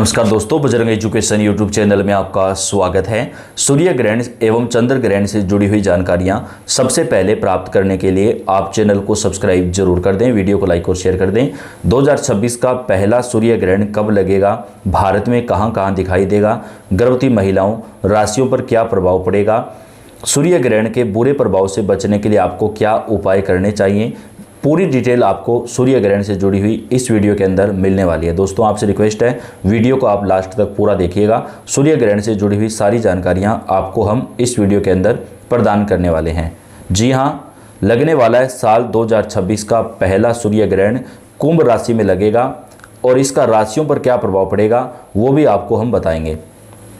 नमस्कार दोस्तों, Bajrang education YouTube channel में आपका स्वागत है। सूर्य ग्रहण एवं चंद्र ग्रहण से जुड़ी हुई जानकारियां सबसे पहले प्राप्त करने के लिए आप चैनल को सब्सक्राइब जरूर कर दें, वीडियो को लाइक और शेयर कर दें। 2026 का पहला सूर्य ग्रहण कब लगेगा, भारत में कहां कहां दिखाई देगा, गर्भवती महिलाओं राशियों पर क्या प्रभाव पड़ेगा, सूर्य ग्रहण के बुरे प्रभाव से बचने के लिए आपको क्या उपाय करने चाहिए, पूरी डिटेल आपको सूर्य ग्रहण से जुड़ी हुई इस वीडियो के अंदर मिलने वाली है। दोस्तों आपसे रिक्वेस्ट है, वीडियो को आप लास्ट तक पूरा देखिएगा। सूर्य ग्रहण से जुड़ी हुई सारी जानकारियां आपको हम इस वीडियो के अंदर प्रदान करने वाले हैं। जी हां, लगने वाला है साल 2026 का पहला सूर्य ग्रहण कुंभ राशि में लगेगा और इसका राशियों पर क्या प्रभाव पड़ेगा वो भी आपको हम बताएंगे।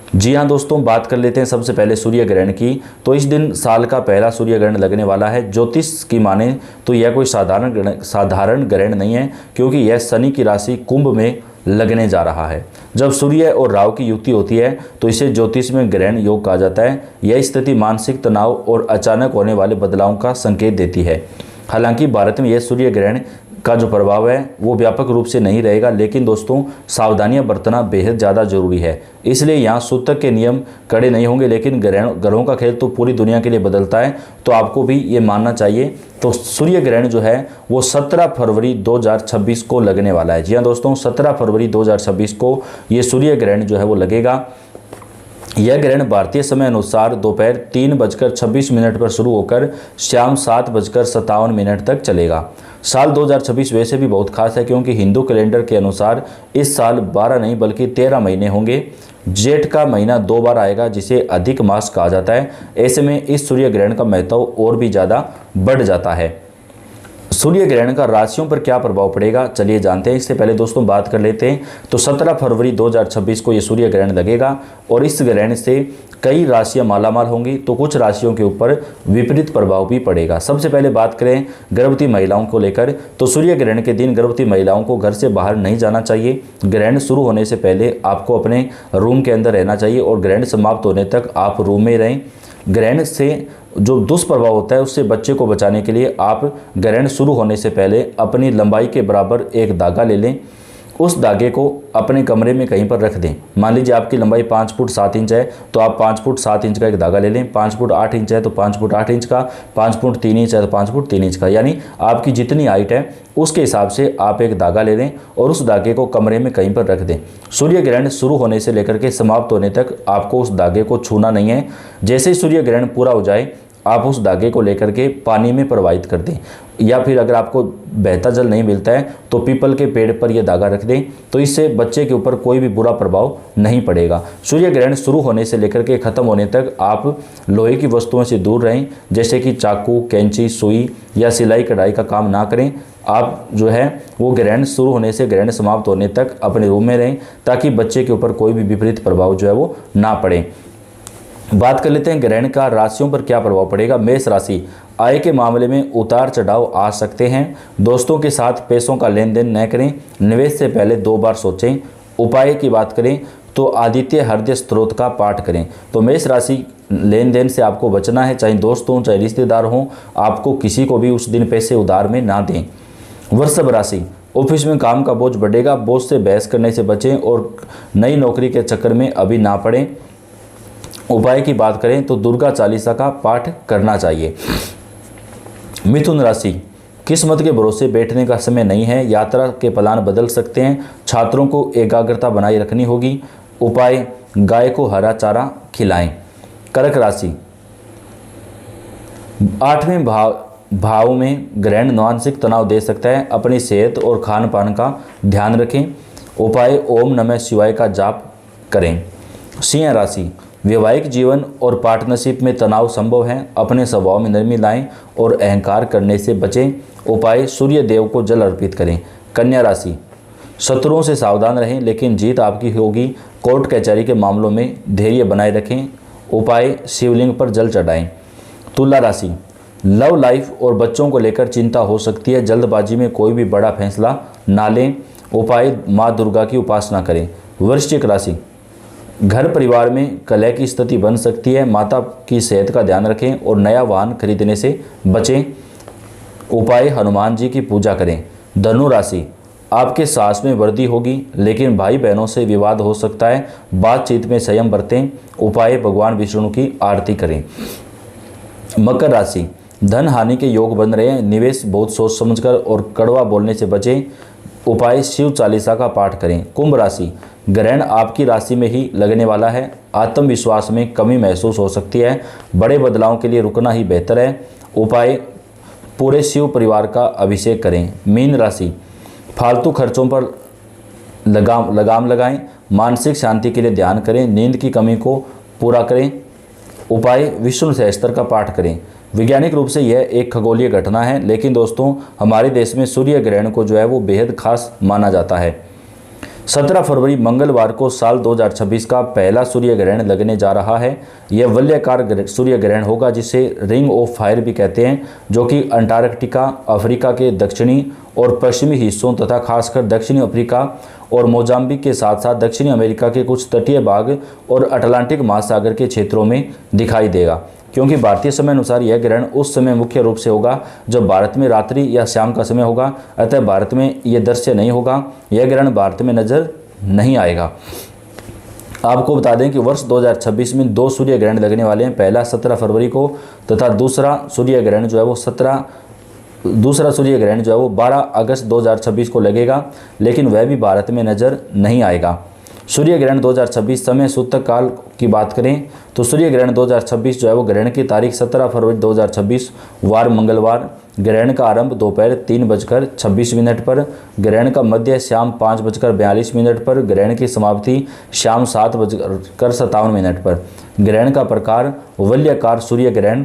जी हाँ दोस्तों, बात कर लेते हैं सबसे पहले सूर्य ग्रहण की। तो इस दिन साल का पहला सूर्य ग्रहण लगने वाला है। ज्योतिष की माने तो यह कोई साधारण ग्रहण नहीं है, क्योंकि यह शनि की राशि कुंभ में लगने जा रहा है। जब सूर्य और राहु की युति होती है तो इसे ज्योतिष में ग्रहण योग कहा जाता है। यह स्थिति मानसिक तनाव और अचानक होने वाले बदलावों का संकेत देती है। हालांकि भारत में यह सूर्य ग्रहण का जो प्रभाव है वो व्यापक रूप से नहीं रहेगा, लेकिन दोस्तों सावधानियां बरतना बेहद ज़्यादा जरूरी है। इसलिए यहाँ सूतक के नियम कड़े नहीं होंगे, लेकिन ग्रहों का खेल तो पूरी दुनिया के लिए बदलता है, तो आपको भी ये मानना चाहिए। तो सूर्य ग्रहण जो है वो 17 फरवरी 2026 को लगने वाला है। जी हाँ दोस्तों, 17 फरवरी 2026 को ये सूर्य ग्रहण जो है वो लगेगा। यह ग्रहण भारतीय समय अनुसार दोपहर 3:26 पर शुरू होकर शाम 7:57 तक चलेगा। साल 2026 वैसे भी बहुत खास है, क्योंकि हिंदू कैलेंडर के अनुसार इस साल 12 नहीं बल्कि 13 महीने होंगे। जेठ का महीना 2 बार आएगा, जिसे अधिक मास कहा जाता है। ऐसे में इस सूर्य ग्रहण का महत्व और भी ज़्यादा बढ़ जाता है। सूर्य ग्रहण का राशियों पर क्या प्रभाव पड़ेगा, चलिए जानते हैं। इससे पहले दोस्तों बात कर लेते हैं। तो 17 फरवरी 2026 को ये सूर्य ग्रहण लगेगा और इस ग्रहण से कई राशियां मालामाल होंगी, तो कुछ राशियों के ऊपर विपरीत प्रभाव भी पड़ेगा। सबसे पहले बात करें गर्भवती महिलाओं को लेकर, तो सूर्य ग्रहण के दिन गर्भवती महिलाओं को घर से बाहर नहीं जाना चाहिए। ग्रहण शुरू होने से पहले आपको अपने रूम के अंदर रहना चाहिए और ग्रहण समाप्त होने तक आप रूम में रहें। ग्रहण से जो दुष्प्रभाव होता है उससे बच्चे को बचाने के लिए आप ग्रहण शुरू होने से पहले अपनी लंबाई के बराबर एक धागा ले लें। उस धागे को अपने कमरे में कहीं पर रख दें। मान लीजिए आपकी लंबाई 5 फुट 7 इंच है, तो आप 5 फुट 7 इंच का एक धागा ले लें। 5 फुट 8 इंच है तो 5 फुट 8 इंच का, 5 फुट 3 इंच है तो 5 फुट 3 इंच का, यानी आपकी जितनी हाइट है उसके हिसाब से आप एक धागा ले लें और उस धागे को कमरे में कहीं पर रख दें। सूर्य ग्रहण शुरू होने से लेकर के समाप्त होने तक आपको उस धागे को छूना नहीं है। जैसे ही सूर्य ग्रहण पूरा हो जाए आप उस धागे को लेकर के पानी में प्रवाहित कर दें, या फिर अगर आपको बहता जल नहीं मिलता है तो पीपल के पेड़ पर यह धागा रख दें। तो इससे बच्चे के ऊपर कोई भी बुरा प्रभाव नहीं पड़ेगा। सूर्य ग्रहण शुरू होने से लेकर के ख़त्म होने तक आप लोहे की वस्तुओं से दूर रहें, जैसे कि चाकू, कैंची, सुई या सिलाई कढ़ाई का काम ना करें। आप जो है वो ग्रहण शुरू होने से ग्रहण समाप्त होने तक अपने रूम में रहें, ताकि बच्चे के ऊपर कोई भी विपरीत प्रभाव जो है वो ना पड़े। बात कर लेते हैं ग्रहण का राशियों पर क्या प्रभाव पड़ेगा। मेष राशि, आय के मामले में उतार चढ़ाव आ सकते हैं। दोस्तों के साथ पैसों का लेन देन न करें। निवेश से पहले 2 बार सोचें। उपाय की बात करें तो आदित्य हृदय स्त्रोत का पाठ करें। तो मेष राशि, लेन देन से आपको बचना है, चाहे दोस्त हों चाहे रिश्तेदार हों, आपको किसी को भी उस दिन पैसे उधार में ना दें। वृषभ राशि, ऑफिस में काम का बोझ बढ़ेगा। बॉस से बहस करने से बचें और नई नौकरी के चक्कर में अभी ना पड़ें। उपाय की बात करें तो दुर्गा चालीसा का पाठ करना चाहिए। मिथुन राशि, किस्मत के भरोसे बैठने का समय नहीं है। यात्रा के प्लान बदल सकते हैं। छात्रों को एकाग्रता बनाए रखनी होगी। उपाय, गाय को हरा चारा खिलाएं। कर्क राशि, 8वें भाव में ग्रहण मानसिक तनाव दे सकता है। अपनी सेहत और खान पान का ध्यान रखें। उपाय, ओम नमः शिवाय का जाप करें। सिंह राशि, वैवाहिक जीवन और पार्टनरशिप में तनाव संभव है। अपने स्वभाव में नरमी लाएं और अहंकार करने से बचें। उपाय, सूर्य देव को जल अर्पित करें। कन्या राशि, शत्रुओं से सावधान रहें, लेकिन जीत आपकी होगी। कोर्ट कचहरी के मामलों में धैर्य बनाए रखें। उपाय, शिवलिंग पर जल चढ़ाएं। तुला राशि, लव लाइफ और बच्चों को लेकर चिंता हो सकती है। जल्दबाजी में कोई भी बड़ा फैसला ना लें। उपाय, माँ दुर्गा की उपासना करें। वृश्चिक राशि, घर परिवार में कलह की स्थिति बन सकती है। माता की सेहत का ध्यान रखें और नया वाहन खरीदने से बचें। उपाय, हनुमान जी की पूजा करें। धनु राशि, आपके सास में वृद्धि होगी, लेकिन भाई बहनों से विवाद हो सकता है। बातचीत में संयम बरतें। उपाय भगवान विष्णु की आरती करें। मकर राशि, धन हानि के योग बन रहे हैं। निवेश बहुत सोच समझकर और कड़वा बोलने से बचें। उपाय शिव चालीसा का पाठ करें। कुंभ राशि, ग्रहण आपकी राशि में ही लगने वाला है। आत्मविश्वास में कमी महसूस हो सकती है। बड़े बदलाव के लिए रुकना ही बेहतर है। उपाय पूरे शिव परिवार का अभिषेक करें। मीन राशि, फालतू खर्चों पर लगाम लगाएं। मानसिक शांति के लिए ध्यान करें। नींद की कमी को पूरा करें। उपाय विष्णु सहस्त्र का पाठ करें। वैज्ञानिक रूप से यह एक खगोलीय घटना है, लेकिन दोस्तों हमारे देश में सूर्य ग्रहण को जो है वो बेहद खास माना जाता है। 17 फरवरी मंगलवार को साल 2026 का पहला सूर्य ग्रहण लगने जा रहा है। यह वलयाकार सूर्य ग्रहण होगा, जिसे रिंग ऑफ फायर भी कहते हैं, जो कि अंटार्कटिका, अफ्रीका के दक्षिणी और पश्चिमी हिस्सों तथा खासकर दक्षिणी अफ्रीका और मोजाम्बिक के साथ साथ दक्षिणी अमेरिका के कुछ तटीय भाग और अटलांटिक महासागर के क्षेत्रों में दिखाई देगा। क्योंकि भारतीय समय अनुसार यह ग्रहण उस समय मुख्य रूप से होगा जब भारत में रात्रि या शाम का समय होगा, अतः भारत में यह दृश्य नहीं होगा। यह ग्रहण भारत में नजर नहीं आएगा। आपको बता दें कि वर्ष 2026 में 2 सूर्य ग्रहण लगने वाले हैं। पहला 17 फरवरी को तथा दूसरा सूर्य ग्रहण जो है वो 12 अगस्त 2026 को लगेगा, लेकिन वह भी भारत में नजर नहीं आएगा। सूर्य ग्रहण 2026 समय सूतक काल की बात करें तो सूर्य ग्रहण 2026 जो है वो ग्रहण की तारीख 17 फरवरी 2026 वार मंगलवार। ग्रहण का आरंभ दोपहर 3:26 पर, ग्रहण का मध्य शाम 5:42 पर, ग्रहण की समाप्ति शाम 7:57 पर। ग्रहण का प्रकार वलयाकार सूर्य ग्रहण।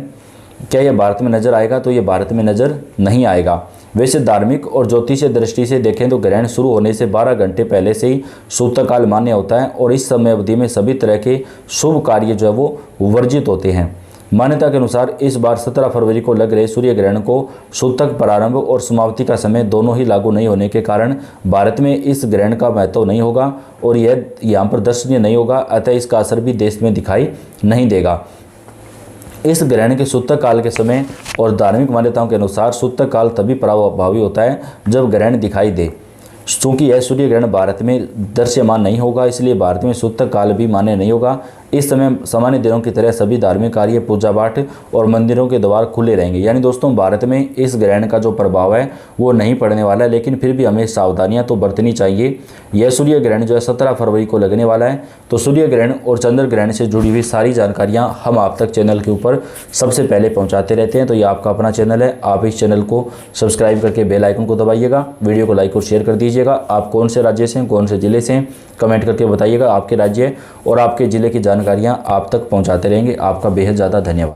क्या यह भारत में नजर आएगा? तो यह भारत में नजर नहीं आएगा। वैसे धार्मिक और ज्योतिषीय दृष्टि से देखें तो ग्रहण शुरू होने से 12 घंटे पहले से ही सूतक काल मान्य होता है और इस समय अवधि में सभी तरह के शुभ कार्य जो है वो वर्जित होते हैं। मान्यता के अनुसार इस बार 17 फरवरी को लग रहे सूर्य ग्रहण को सूतक प्रारंभ और समाप्ति का समय दोनों ही लागू नहीं होने के कारण भारत में इस ग्रहण का महत्व नहीं होगा और यह यहाँ पर दर्शनीय नहीं होगा, अतः इसका असर भी देश में दिखाई नहीं देगा। इस ग्रहण के सूतक काल के समय और धार्मिक मान्यताओं के अनुसार सूतक काल तभी प्रभावी होता है जब ग्रहण दिखाई दे। चूँकि यह सूर्य ग्रहण भारत में दृश्यमान नहीं होगा, इसलिए भारत में सूतक काल भी मान्य नहीं होगा। इस समय सामान्य दिनों की तरह सभी धार्मिक कार्य, पूजा पाठ और मंदिरों के द्वार खुले रहेंगे। यानी दोस्तों भारत में इस ग्रहण का जो प्रभाव है वो नहीं पड़ने वाला है, लेकिन फिर भी हमें सावधानियां तो बरतनी चाहिए। यह सूर्य ग्रहण जो है 17 फरवरी को लगने वाला है। तो सूर्य ग्रहण और चंद्र ग्रहण से जुड़ी हुई सारी जानकारियाँ हम आप तक चैनल के ऊपर सबसे पहले पहुँचाते रहते हैं। तो ये आपका अपना चैनल है, आप इस चैनल को सब्सक्राइब करके बेल आइकन को दबाइएगा, वीडियो को लाइक और शेयर कर दीजिएगा। आप कौन से राज्य से हैं, कौन से ज़िले से हैं, कमेंट करके बताइएगा। आपके राज्य और आपके ज़िले की जानकारियाँ आप तक पहुँचाते रहेंगे। आपका बेहद ज़्यादा धन्यवाद।